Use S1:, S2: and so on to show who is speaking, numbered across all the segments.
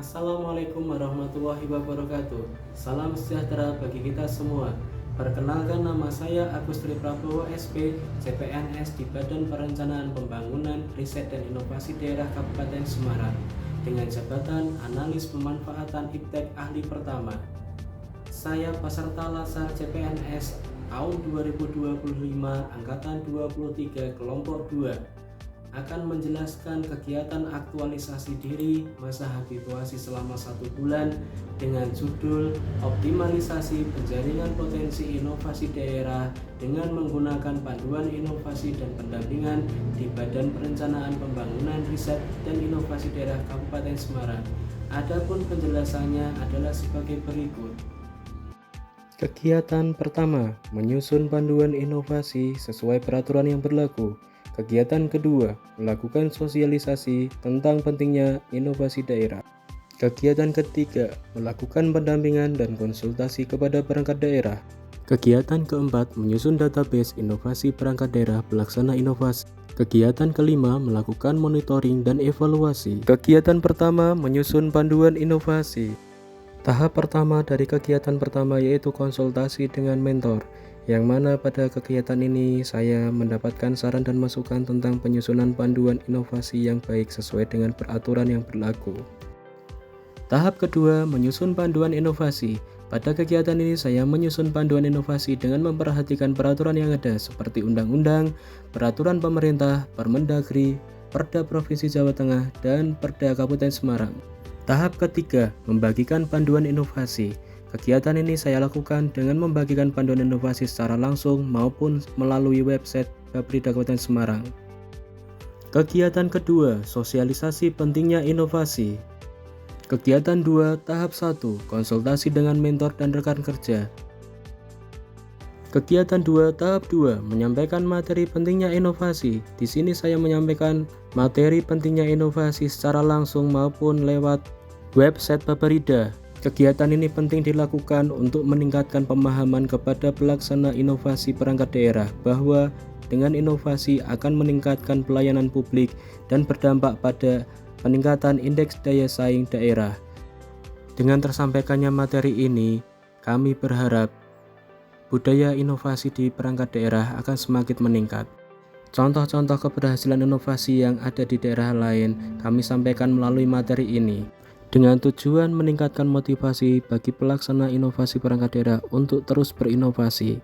S1: Assalamualaikum warahmatullahi wabarakatuh. Salam sejahtera bagi kita semua. Perkenalkan, nama saya Agus Tri Prabowo SP, CPNS di Badan Perencanaan Pembangunan, Riset dan Inovasi Daerah Kabupaten Semarang dengan jabatan Analis Pemanfaatan Iptek Ahli Pertama. Saya peserta Lasar CPNS tahun 2025 Angkatan 23 Kelompok 2 akan menjelaskan kegiatan aktualisasi diri masa habituasi selama 1 bulan dengan judul Optimalisasi Penjaringan Potensi Inovasi Daerah dengan menggunakan panduan inovasi dan pendampingan di Badan Perencanaan Pembangunan Riset dan Inovasi Daerah Kabupaten Semarang. Adapun penjelasannya adalah sebagai berikut. Kegiatan pertama, menyusun panduan inovasi sesuai peraturan yang berlaku. Kegiatan kedua, melakukan sosialisasi tentang pentingnya inovasi daerah. Kegiatan ketiga, melakukan pendampingan dan konsultasi kepada perangkat daerah. Kegiatan keempat, menyusun database inovasi perangkat daerah pelaksana inovasi. Kegiatan kelima, melakukan monitoring dan evaluasi. Kegiatan pertama, menyusun panduan inovasi. Tahap pertama dari kegiatan pertama yaitu konsultasi dengan mentor, yang mana pada kegiatan ini saya mendapatkan saran dan masukan tentang penyusunan panduan inovasi yang baik sesuai dengan peraturan yang berlaku. Tahap kedua, menyusun panduan inovasi. Pada kegiatan ini saya menyusun panduan inovasi dengan memperhatikan peraturan yang ada seperti undang-undang, peraturan pemerintah, Permendagri, Perda Provinsi Jawa Tengah, dan Perda Kabupaten Semarang. Tahap ketiga, membagikan panduan inovasi. Kegiatan ini saya lakukan dengan membagikan panduan inovasi secara langsung maupun melalui website Baprida Kabupaten Semarang. Kegiatan kedua, sosialisasi pentingnya inovasi. Kegiatan 2, tahap 1, konsultasi dengan mentor dan rekan kerja. Kegiatan 2, tahap 2, menyampaikan materi pentingnya inovasi. Di sini saya menyampaikan materi pentingnya inovasi secara langsung maupun lewat website Baprida. Kegiatan ini penting dilakukan untuk meningkatkan pemahaman kepada pelaksana inovasi perangkat daerah bahwa dengan inovasi akan meningkatkan pelayanan publik dan berdampak pada peningkatan indeks daya saing daerah. Dengan tersampaikannya materi ini, kami berharap budaya inovasi di perangkat daerah akan semakin meningkat. Contoh-contoh keberhasilan inovasi yang ada di daerah lain kami sampaikan melalui materi ini, dengan tujuan meningkatkan motivasi bagi pelaksana inovasi perangkat daerah untuk terus berinovasi,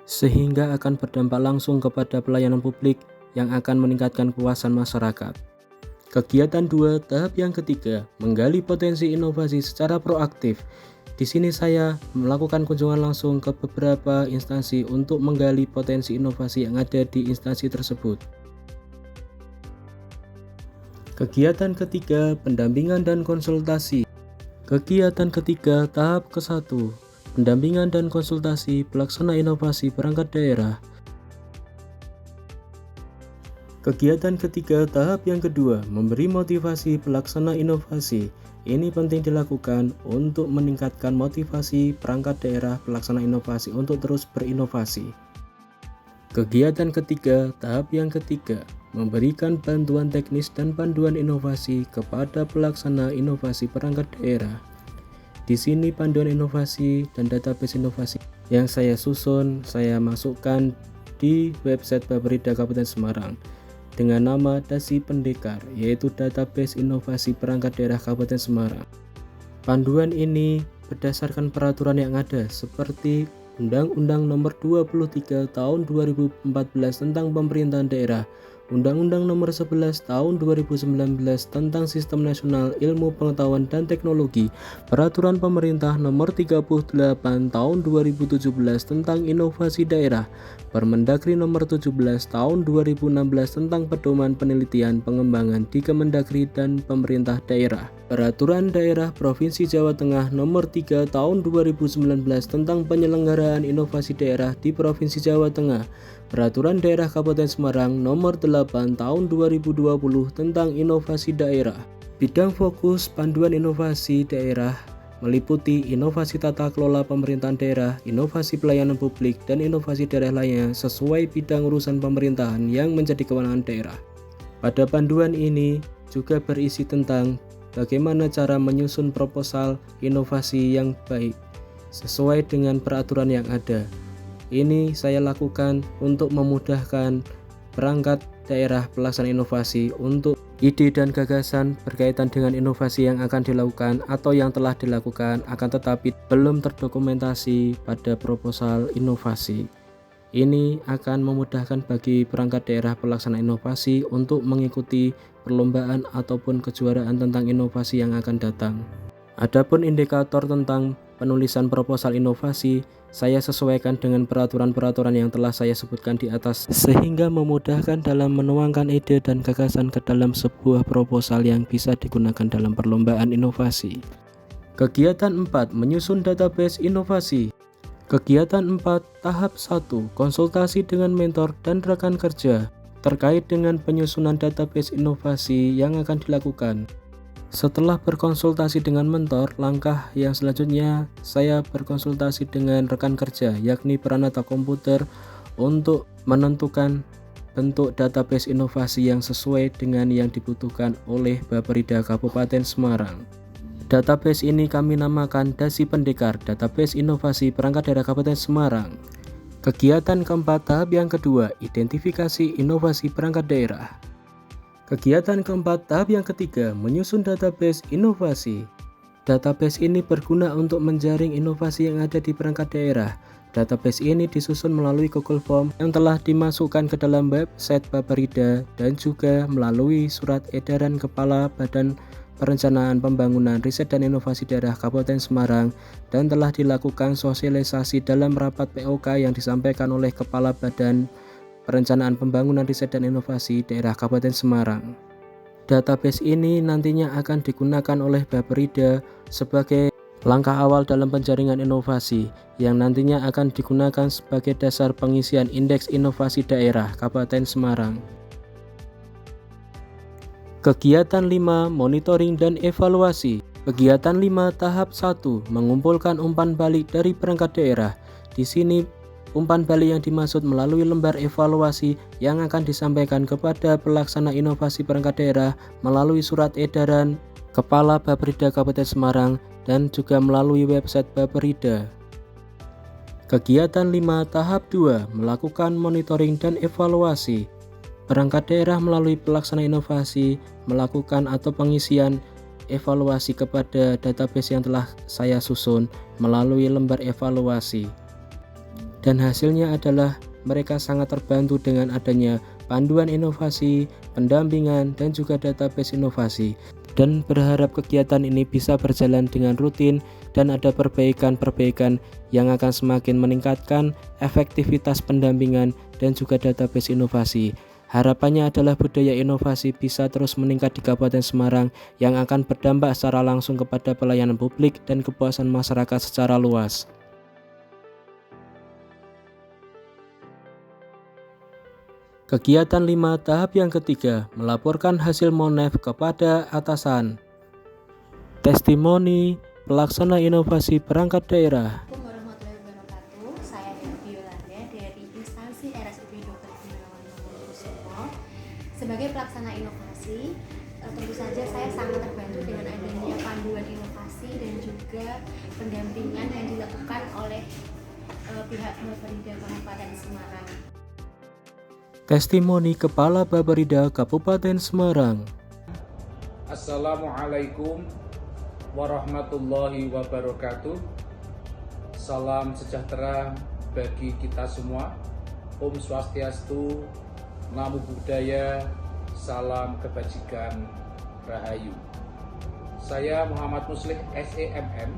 S1: sehingga akan berdampak langsung kepada pelayanan publik yang akan meningkatkan kepuasan masyarakat. Kegiatan 2, tahap yang ketiga, menggali potensi inovasi secara proaktif. Di sini saya melakukan kunjungan langsung ke beberapa instansi untuk menggali potensi inovasi yang ada di instansi tersebut. Kegiatan ketiga, pendampingan dan konsultasi. Kegiatan ketiga, tahap ke-1, pendampingan dan konsultasi pelaksana inovasi perangkat daerah. Kegiatan ketiga, tahap yang kedua, memberi motivasi pelaksana inovasi. Ini penting dilakukan untuk meningkatkan motivasi perangkat daerah pelaksana inovasi untuk terus berinovasi. Kegiatan ketiga, tahap yang ketiga, memberikan bantuan teknis dan panduan inovasi kepada pelaksana inovasi perangkat daerah. Di sini panduan inovasi dan database inovasi yang saya susun, saya masukkan di website Baprida Kabupaten Semarang dengan nama Dasi Pendekar, yaitu Database Inovasi Perangkat Daerah Kabupaten Semarang. Panduan ini berdasarkan peraturan yang ada seperti Undang-Undang Nomor 23 Tahun 2014 tentang Pemerintahan Daerah, Undang-Undang Nomor 11 Tahun 2019 tentang Sistem Nasional Ilmu Pengetahuan dan Teknologi, Peraturan Pemerintah Nomor 38 Tahun 2017 tentang Inovasi Daerah, Permendagri Nomor 17 Tahun 2016 tentang Pedoman Penelitian Pengembangan di Kemendagri dan Pemerintah Daerah, Peraturan Daerah Provinsi Jawa Tengah Nomor 3 Tahun 2019 tentang Penyelenggaraan Inovasi Daerah di Provinsi Jawa Tengah, Peraturan Daerah Kabupaten Semarang Nomor 8 Tahun 2020 tentang Inovasi Daerah. Bidang fokus panduan inovasi daerah meliputi inovasi tata kelola pemerintahan daerah, inovasi pelayanan publik, dan inovasi daerah lainnya sesuai bidang urusan pemerintahan yang menjadi kewenangan daerah. Pada panduan ini juga berisi tentang bagaimana cara menyusun proposal inovasi yang baik sesuai dengan peraturan yang ada. Ini saya lakukan untuk memudahkan perangkat daerah pelaksana inovasi untuk ide dan gagasan berkaitan dengan inovasi yang akan dilakukan atau yang telah dilakukan akan tetapi belum terdokumentasi pada proposal inovasi. Ini akan memudahkan bagi perangkat daerah pelaksana inovasi untuk mengikuti perlombaan ataupun kejuaraan tentang inovasi yang akan datang. Adapun indikator tentang penulisan proposal inovasi, saya sesuaikan dengan peraturan-peraturan yang telah saya sebutkan di atas sehingga memudahkan dalam menuangkan ide dan gagasan ke dalam sebuah proposal yang bisa digunakan dalam perlombaan inovasi. Kegiatan 4. Menyusun database inovasi. Kegiatan 4, tahap 1, konsultasi dengan mentor dan rekan kerja terkait dengan penyusunan database inovasi yang akan dilakukan. Setelah berkonsultasi dengan mentor, langkah yang selanjutnya saya berkonsultasi dengan rekan kerja, yakni peranata komputer untuk menentukan bentuk database inovasi yang sesuai dengan yang dibutuhkan oleh Bapperida Kabupaten Semarang. Database ini kami namakan Dasi Pendekar, Database Inovasi Perangkat Daerah Kabupaten Semarang. Kegiatan keempat, tahap yang kedua, identifikasi inovasi perangkat daerah. Kegiatan keempat, tahap yang ketiga, menyusun database inovasi. Database ini berguna untuk menjaring inovasi yang ada di perangkat daerah. Database ini disusun melalui Google Form yang telah dimasukkan ke dalam website Bapperida dan juga melalui surat edaran Kepala Badan Perencanaan Pembangunan Riset dan Inovasi Daerah Kabupaten Semarang dan telah dilakukan sosialisasi dalam rapat POK yang disampaikan oleh Kepala Badan Perencanaan Pembangunan Riset dan Inovasi Daerah Kabupaten Semarang. Database ini nantinya akan digunakan oleh Bapperida sebagai langkah awal dalam penjaringan inovasi yang nantinya akan digunakan sebagai dasar pengisian Indeks Inovasi Daerah Kabupaten Semarang. Kegiatan 5, monitoring dan evaluasi. Kegiatan 5, tahap 1, mengumpulkan umpan balik dari perangkat daerah. Di sini umpan balik yang dimaksud melalui lembar evaluasi yang akan disampaikan kepada pelaksana inovasi perangkat daerah melalui surat edaran Kepala Bapperida Kabupaten Semarang dan juga melalui website Bapperida. Kegiatan 5, tahap 2, melakukan monitoring dan evaluasi. Perangkat daerah melalui pelaksana inovasi melakukan atau pengisian evaluasi kepada database yang telah saya susun melalui lembar evaluasi. Dan hasilnya adalah mereka sangat terbantu dengan adanya panduan inovasi, pendampingan, dan juga database inovasi. Dan berharap kegiatan ini bisa berjalan dengan rutin dan ada perbaikan-perbaikan yang akan semakin meningkatkan efektivitas pendampingan dan juga database inovasi. Harapannya adalah budaya inovasi bisa terus meningkat di Kabupaten Semarang yang akan berdampak secara langsung kepada pelayanan publik dan kepuasan masyarakat secara luas. Kegiatan 5, tahap yang ketiga, melaporkan hasil MONEF kepada atasan. Testimoni pelaksana inovasi perangkat daerah.
S2: Saya Devi Yolanda dari instansi RSUD Dr. Gunawan Mangunkusumo. Sebagai pelaksana inovasi, tentu saja saya sangat terbantu dengan adanya panduan inovasi dan juga pendampingan yang dilakukan oleh pihak Bapperida Kabupaten Semarang.
S1: Testimoni Kepala Bapperida Kabupaten Semarang.
S3: Assalamualaikum warahmatullahi wabarakatuh. Salam sejahtera bagi kita semua. Om Swastiastu, Namo Buddhaya, salam kebajikan, rahayu. Saya Muhammad Muslih SEMM,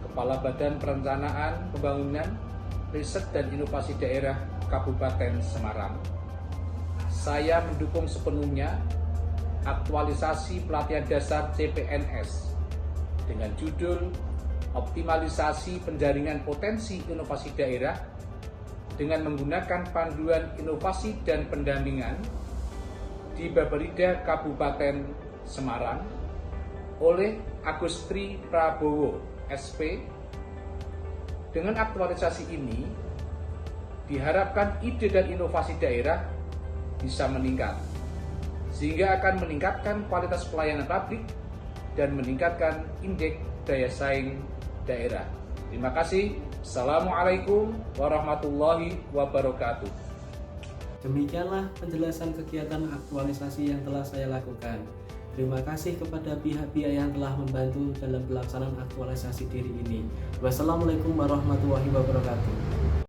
S3: Kepala Badan Perencanaan Pembangunan Riset dan Inovasi Daerah Kabupaten Semarang. Saya mendukung sepenuhnya aktualisasi pelatihan dasar CPNS dengan judul Optimalisasi Penjaringan Potensi Inovasi Daerah dengan menggunakan panduan inovasi dan pendampingan di Bapperida Kabupaten Semarang oleh Agustri Prabowo SP. Dengan aktualisasi ini diharapkan ide dan inovasi daerah bisa meningkat, sehingga akan meningkatkan kualitas pelayanan publik dan meningkatkan indeks daya saing daerah. Terima kasih. Assalamualaikum warahmatullahi wabarakatuh.
S1: Demikianlah penjelasan kegiatan aktualisasi yang telah saya lakukan. Terima kasih kepada pihak-pihak yang telah membantu dalam pelaksanaan aktualisasi diri ini. Wassalamualaikum warahmatullahi wabarakatuh.